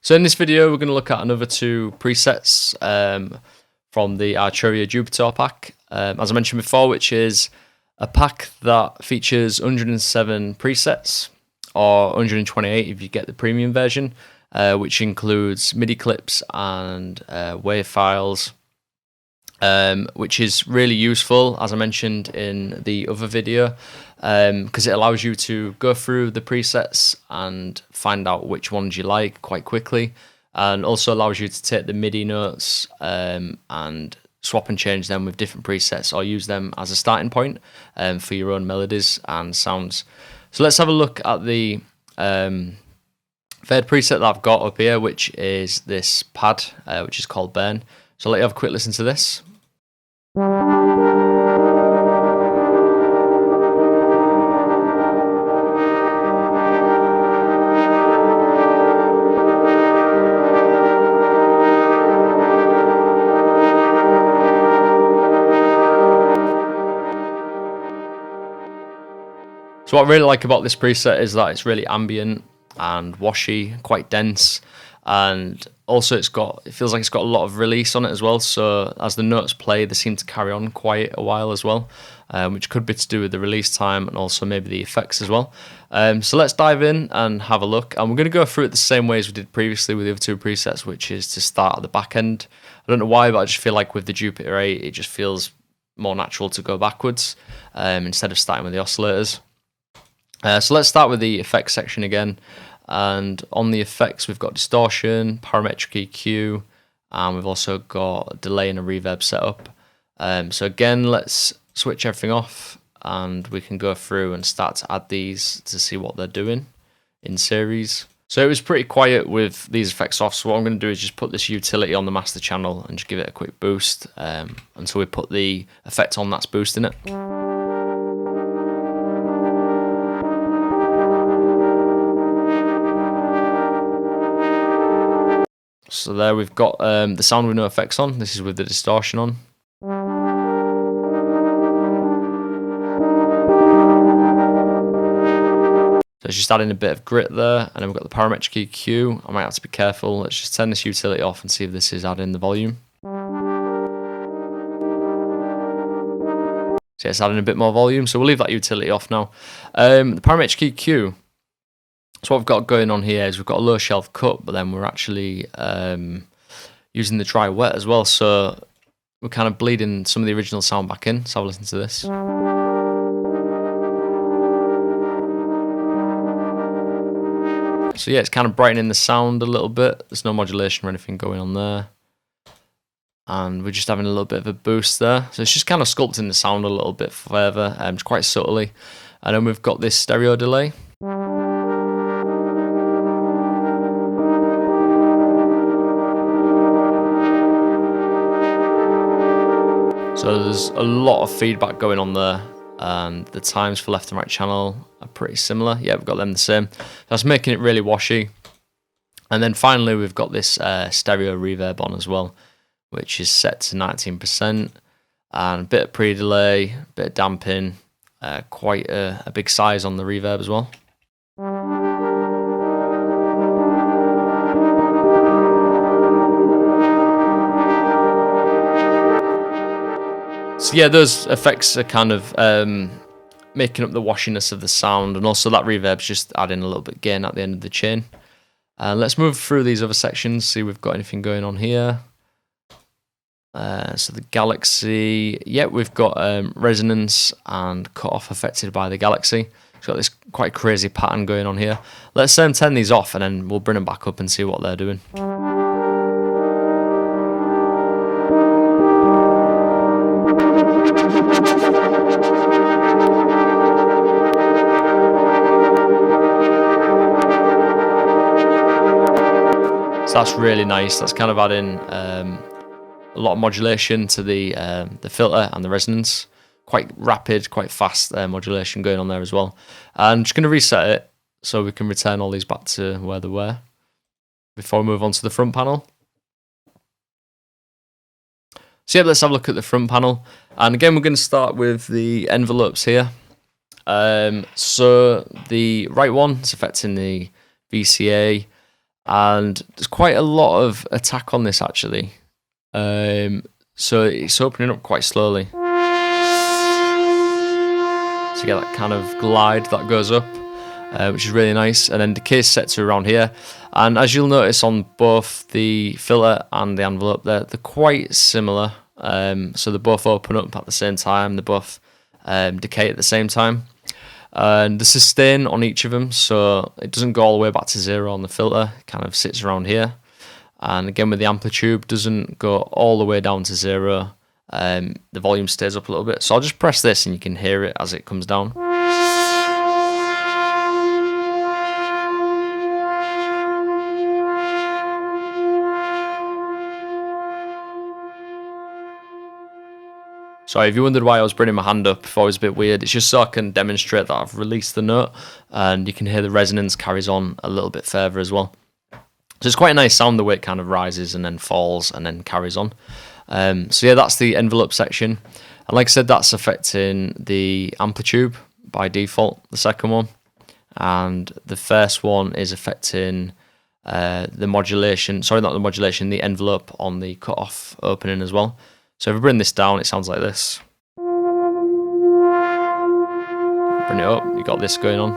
So in this video, we're going to look at another two presets from the Arturia Jupitor pack, as I mentioned before, which is a pack that features 107 presets, or 128 if you get the premium version, which includes MIDI clips and WAV files, which is really useful, as I mentioned in the other video, because it allows you to go through the presets and find out which ones you like quite quickly, and also allows you to take the MIDI notes and swap and change them with different presets, or use them as a starting point for your own melodies and sounds. So let's have a look at the third preset that I've got up here, which is this pad, which is called Burn. So let you have a quick listen to this. So what I really like about this preset is that it's really ambient and washy, quite dense, and also it feels like it's got a lot of release on it as well, so as the notes play they seem to carry on quite a while as well, which could be to do with the release time and also maybe the effects as well. So let's dive in and have a look, and we're going to go through it the same way as we did previously with the other two presets, which is to start at the back end. I don't know why, but I just feel like with the Jupitor 8 it just feels more natural to go backwards instead of starting with the oscillators. So let's start with the effects section again, and on the effects we've got distortion, parametric EQ, and we've also got delay and a reverb setup. So again, let's switch everything off and we can go through and start to add these to see what they're doing in series. So it was pretty quiet with these effects off, so what I'm going to do is just put this utility on the master channel and just give it a quick boost until we put the effect on that's boosting it. So there we've got the sound with no effects on. This is with the distortion on. So it's just adding a bit of grit there, and then we've got the parametric EQ. I might have to be careful. Let's just turn this utility off and see if this is adding the volume. So it's adding a bit more volume, so we'll leave that utility off now. The parametric EQ. So what we've got going on here is we've got a low shelf cut, but then we're actually using the dry wet as well, so we're kind of bleeding some of the original sound back in. So have a listen to this. So yeah, it's kind of brightening the sound a little bit. There's no modulation or anything going on there, and we're just having a little bit of a boost there. So it's just kind of sculpting the sound a little bit further, just quite subtly. And then we've got this stereo delay. So there's a lot of feedback going on there, and the times for left and right channel are pretty similar. Yeah, we've got them the same. That's making it really washy. And then finally we've got this stereo reverb on as well, which is set to 19%, and a bit of pre-delay, a bit of damping, quite a big size on the reverb as well. So yeah, those effects are kind of making up the washiness of the sound, and also that reverb's just adding a little bit of gain at the end of the chain. Let's move through these other sections, see if we've got anything going on here. So the Galaxy, yeah, we've got resonance and cut-off affected by the Galaxy. It's got this quite crazy pattern going on here. Let's turn these off, and then we'll bring them back up and see what they're doing. So that's really nice. That's kind of adding a lot of modulation to the filter and the resonance. Quite rapid, quite fast modulation going on there as well. And I'm just going to reset it so we can return all these back to where they were before we move on to the front panel. So yeah, let's have a look at the front panel. And again, we're going to start with the envelopes here. So the right one is affecting the VCA, and there's quite a lot of attack on this actually. So it's opening up quite slowly. So you get that kind of glide that goes up, which is really nice. And then decay is set to around here. And as you'll notice on both the filter and the envelope, they're quite similar. So they both open up at the same time. They both decay at the same time. And the sustain on each of them, so it doesn't go all the way back to 0 on the filter. It kind of sits around here. And again with the amplitude, doesn't go all the way down to 0. The volume stays up a little bit. So I'll just press this and you can hear it as it comes down. Sorry, if you wondered why I was bringing my hand up before, it was a bit weird. It's just so I can demonstrate that I've released the note, and you can hear the resonance carries on a little bit further as well. So it's quite a nice sound the way it kind of rises and then falls and then carries on. So yeah, that's the envelope section. And like I said, that's affecting the amplitude by default, the second one. And the first one is affecting the modulation, sorry, not the modulation, the envelope on the cutoff opening as well. So if we bring this down, it sounds like this. Bring it up, you got this going on.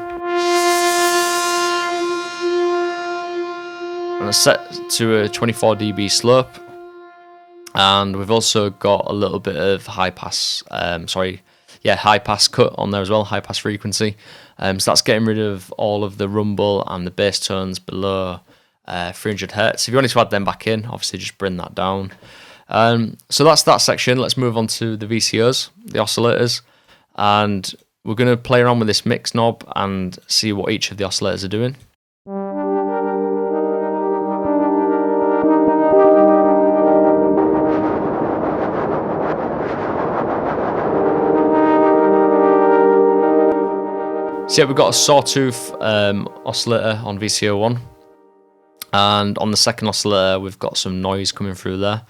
And it's set to a 24 dB slope. And we've also got a little bit of high pass, high pass cut on there as well, high pass frequency. So that's getting rid of all of the rumble and the bass tones below 300 Hertz. If you wanted to add them back in, obviously just bring that down. So that's that section. Let's move on to the VCOs, the oscillators, and we're going to play around with this mix knob and see what each of the oscillators are doing. So yeah, we've got a sawtooth oscillator on VCO1, and on the second oscillator we've got some noise coming through there.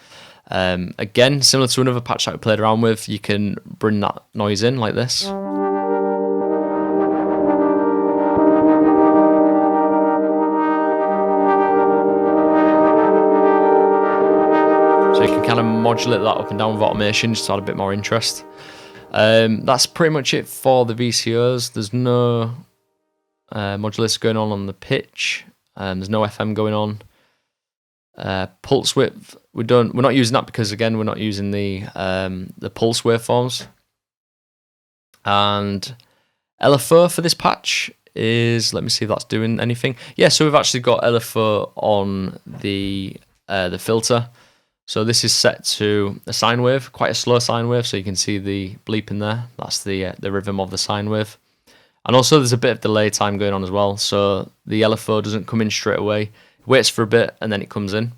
Again, similar to another patch that we played around with, you can bring that noise in like this. So you can kind of modulate that up and down with automation just to add a bit more interest. That's pretty much it for the VCOs. There's no modulator going on the pitch. There's no FM going on. Pulse width, we're not using that because again we're not using the pulse waveforms. And LFO for this patch is, let me see if that's doing anything. Yeah, so we've actually got LFO on the filter. So this is set to a sine wave, quite a slow sine wave, so you can see the bleep in there. That's the rhythm of the sine wave. And also there's a bit of delay time going on as well, so the LFO doesn't come in straight away. It waits for a bit and then it comes in.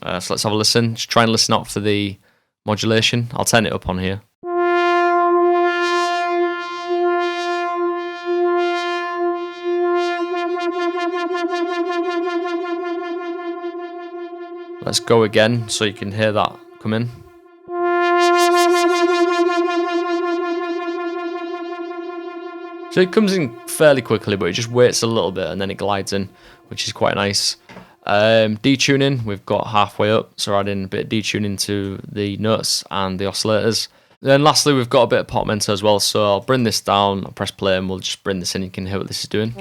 So let's have a listen. Just try and listen out for the modulation. I'll turn it up on here. Let's go again so you can hear that come in. So it comes in fairly quickly, but it just waits a little bit and then it glides in, which is quite nice. Detuning, we've got halfway up, so we're adding a bit of detuning to the notes and the oscillators. Then lastly, we've got a bit of portamento as well, so I'll bring this down, I'll press play and we'll just bring this in, you can hear what this is doing.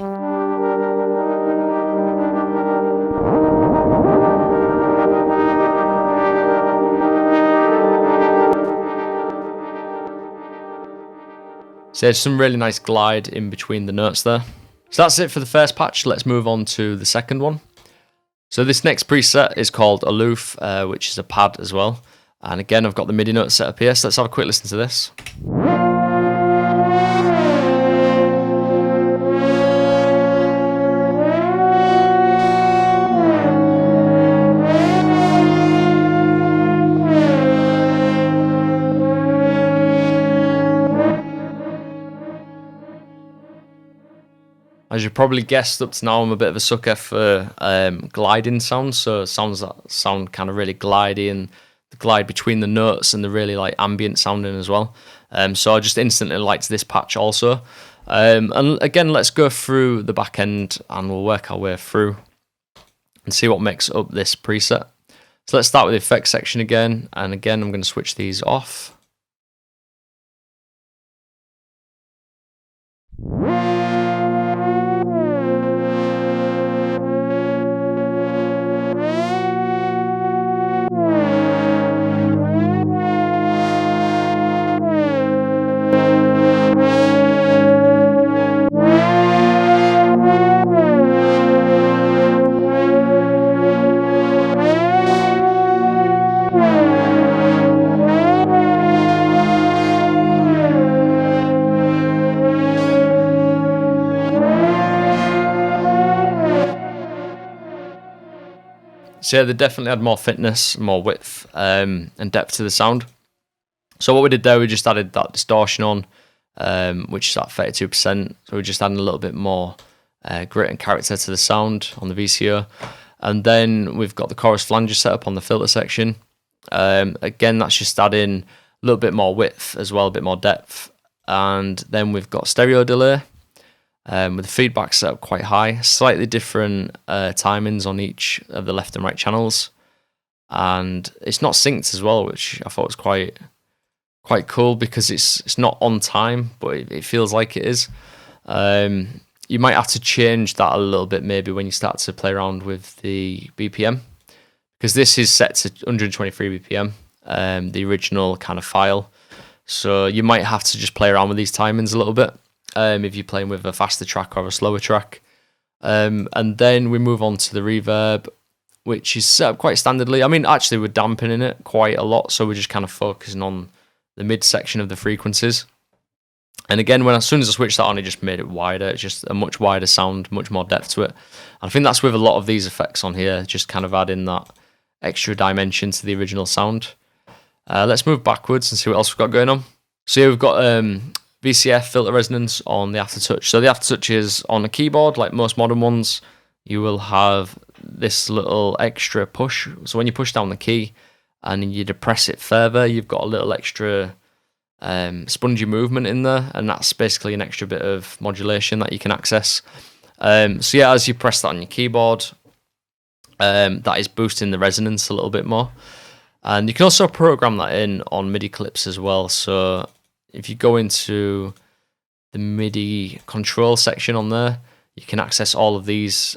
So there's some really nice glide in between the notes there. So that's it for the first patch. Let's move on to the second one. So this next preset is called Aloof, which is a pad as well. And again, I've got the MIDI notes set up here, so let's have a quick listen to this. As you probably guessed, up to now I'm a bit of a sucker for gliding sounds, so sounds that sound kind of really glidey and the glide between the notes and the really like ambient sounding as well. So I just instantly liked this patch also. And again, let's go through the back end and we'll work our way through. and see what makes up this preset. So let's start with the effects section again, and again I'm going to switch these off. So yeah, they definitely had more fitness, more width, and depth to the sound. So what we did there, we just added that distortion on, which is at 32%. So we're just adding a little bit more grit and character to the sound on the VCO. And then we've got the chorus flanger set up on the filter section. Again, that's just adding a little bit more width as well, a bit more depth. And then we've got stereo delay. With the feedback set up quite high, slightly different timings on each of the left and right channels, and it's not synced as well, which I thought was quite cool because it's not on time, but it feels like it is. You might have to change that a little bit maybe when you start to play around with the BPM, because this is set to 123 BPM, the original kind of file. So you might have to just play around with these timings a little bit. If you're playing with a faster track or a slower track. And then we move on to the reverb, which is set up quite standardly. I mean, actually, we're dampening it quite a lot, so we're just kind of focusing on the mid section of the frequencies. And again, as soon as I switched that on, it just made it wider. It's just a much wider sound, much more depth to it. And I think that's with a lot of these effects on here, just kind of adding that extra dimension to the original sound. Let's move backwards and see what else we've got going on. So here we've got VCF filter resonance on the aftertouch. So the aftertouch is on a keyboard, like most modern ones. You will have this little extra push. So when you push down the key and you depress it further, you've got a little extra spongy movement in there, and that's basically an extra bit of modulation that you can access. So yeah, as you press that on your keyboard, that is boosting the resonance a little bit more. And you can also program that in on MIDI clips as well. So if you go into the MIDI control section on there, you can access all of these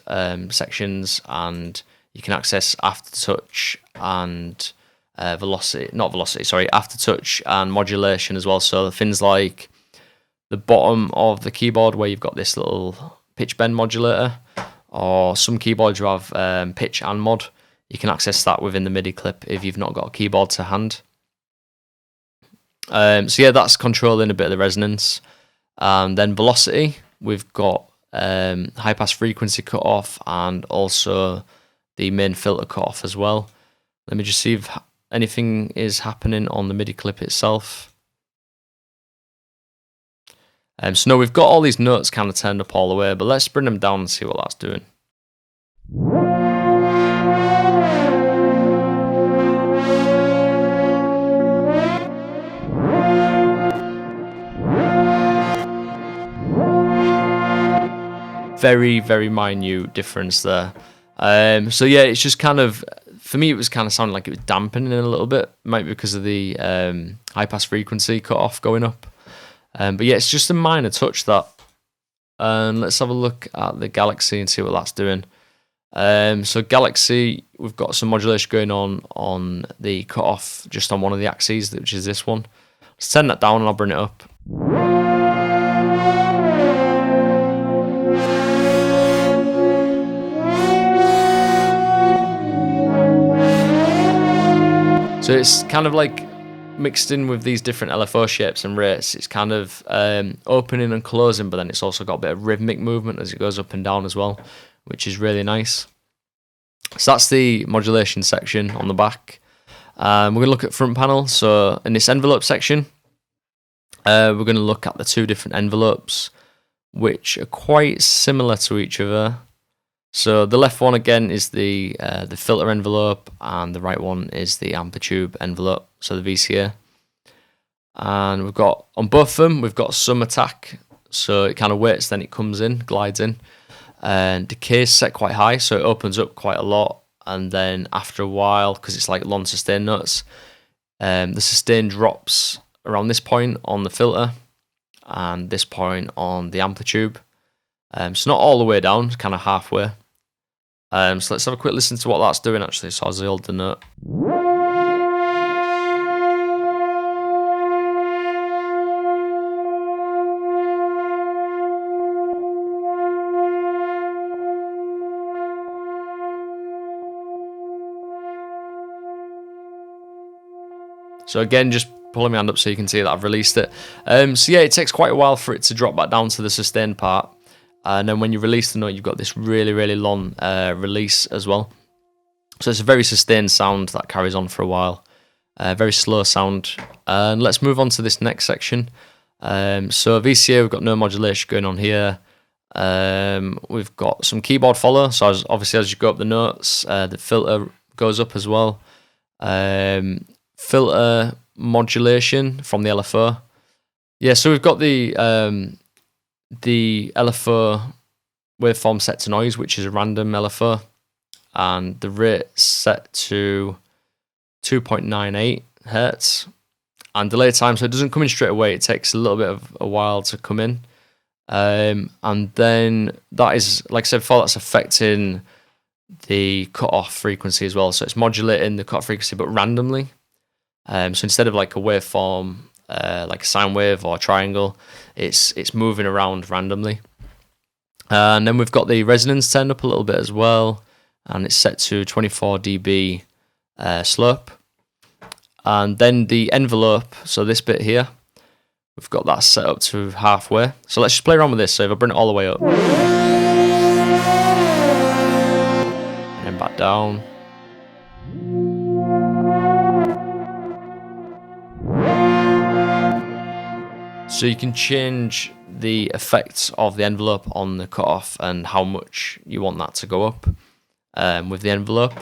sections, and you can access aftertouch and aftertouch and modulation as well. So things like the bottom of the keyboard where you've got this little pitch bend modulator, or some keyboards you have pitch and mod. You can access that within the MIDI clip if you've not got a keyboard to hand. So yeah, that's controlling a bit of the resonance. And then velocity, we've got high pass frequency cutoff and also the main filter cutoff as well. Let me just see if anything is happening on the MIDI clip itself. So now we've got all these notes kind of turned up all the way, but let's bring them down and see what that's doing. Very, very minute difference there. So yeah, it's just kind of, for me, it was kind of sounding like it was dampening a little bit, maybe because of the high pass frequency cutoff going up. But yeah, it's just a minor touch that. And let's have a look at the Galaxy and see what that's doing. So Galaxy, we've got some modulation going on the cutoff just on one of the axes, which is this one. Let's turn that down and I'll bring it up. So it's kind of like mixed in with these different LFO shapes and rates. It's kind of opening and closing, but then it's also got a bit of rhythmic movement as it goes up and down as well, which is really nice. So that's the modulation section on the back. We're going to look at front panel. So in this envelope section, we're going to look at the two different envelopes, which are quite similar to each other. So the left one again is the filter envelope, and the right one is the amplitude envelope, so the VCA. And we've got, on both of them, we've got some attack, so it kind of waits, then it comes in, glides in. And decay is set quite high, so it opens up quite a lot. And then after a while, because it's like long sustain notes, the sustain drops around this point on the filter and this point on the amplitude. So not all the way down, kind of halfway. So let's have a quick listen to what that's doing actually. So as I hold the note. So again, just pulling my hand up so you can see that I've released it. So yeah, it takes quite a while for it to drop back down to the sustain part. And then when you release the note, you've got this really, really long release as well. So it's a very sustained sound that carries on for a while. Very slow sound. And let's move on to this next section. So VCA, we've got no modulation going on here. We've got some keyboard follow. So obviously as you go up the notes, the filter goes up as well. Filter modulation from the LFO. Yeah, so we've got the LFO waveform set to noise, which is a random LFO, and the rate set to 2.98 hertz, and delay time, so it doesn't come in straight away. It takes a little bit of a while to come in, and then that is, like I said before, that's affecting the cutoff frequency as well. So it's modulating the cutoff frequency, but randomly. So instead of like a waveform, like a sine wave or a triangle, it's moving around randomly. And then we've got the resonance turned up a little bit as well, and it's set to 24 dB slope. And then the envelope, so this bit here, we've got that set up to halfway. So let's just play around with this. So if I bring it all the way up, and then back down. So you can change the effects of the envelope on the cutoff and how much you want that to go up with the envelope.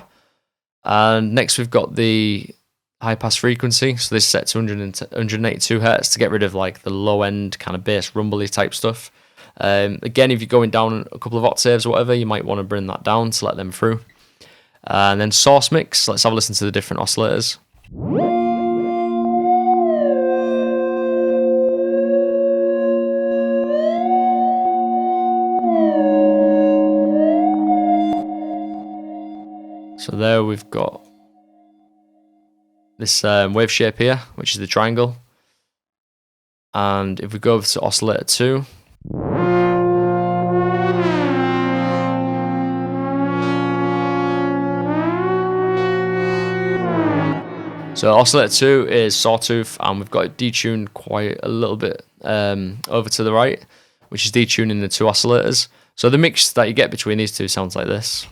And next we've got the high pass frequency. So this is set to 182 hertz to get rid of like the low end kind of bass rumbly type stuff. Again, if you're going down a couple of octaves or whatever, you might want to bring that down to let them through. And then source mix. Let's have a listen to the different oscillators. So there we've got this wave shape here, which is the triangle. And if we go over to oscillator 2, so oscillator 2 is sawtooth, and we've got it detuned quite a little bit over to the right, which is detuning the two oscillators. So the mix that you get between these two sounds like this.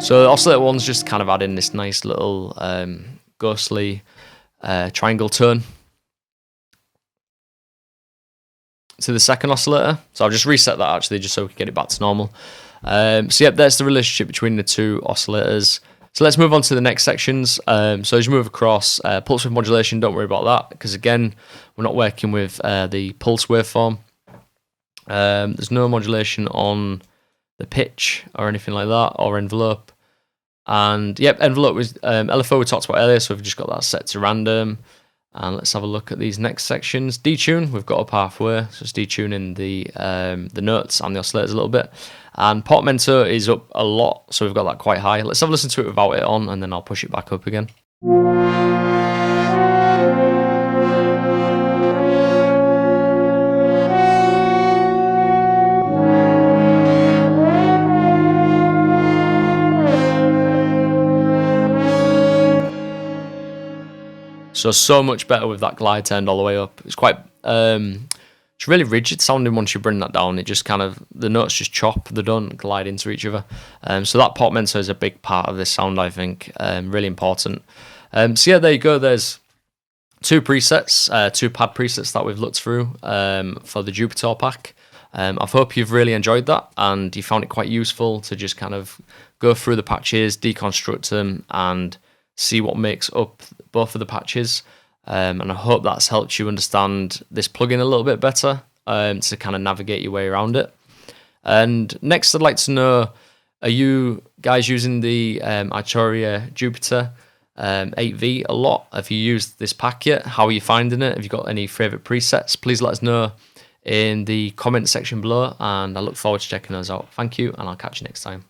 So the oscillator one's just kind of adding this nice little ghostly triangle tone to the second oscillator. So I'll just reset that actually, just so we can get it back to normal. So yeah, there's the relationship between the two oscillators. So let's move on to the next sections. So as you move across, pulse width modulation, don't worry about that, because again, we're not working with the pulse waveform. There's no modulation on the pitch or anything like that, or envelope. And yep, envelope was LFO we talked about earlier, so we've just got that set to random. And let's have a look at these next sections. Detune, we've got up halfway, so it's detuning the notes and the oscillators a little bit. And portmanteau is up a lot, so we've got that quite high. Let's have a listen to it without it on, and then I'll push it back up again. So much better with that glide turned all the way up. It's quite, it's really rigid sounding once you bring that down. It just kind of, the notes just chop, they don't glide into each other. So that portmanteau is a big part of this sound, I think, really important. So yeah, there you go. There's two presets, two pad presets that we've looked through for the Jupitor pack. I hope you've really enjoyed that and you found it quite useful to just kind of go through the patches, deconstruct them, and see what makes up both of the patches. And I hope that's helped you understand this plugin a little bit better, to kind of navigate your way around it. And next, I'd like to know, are you guys using the Arturia Jupitor 8V a lot? Have you used this pack yet? How are you finding it? Have you got any favorite presets? Please let us know in the comment section below, and I look forward to checking those out. Thank you, and I'll catch you next time.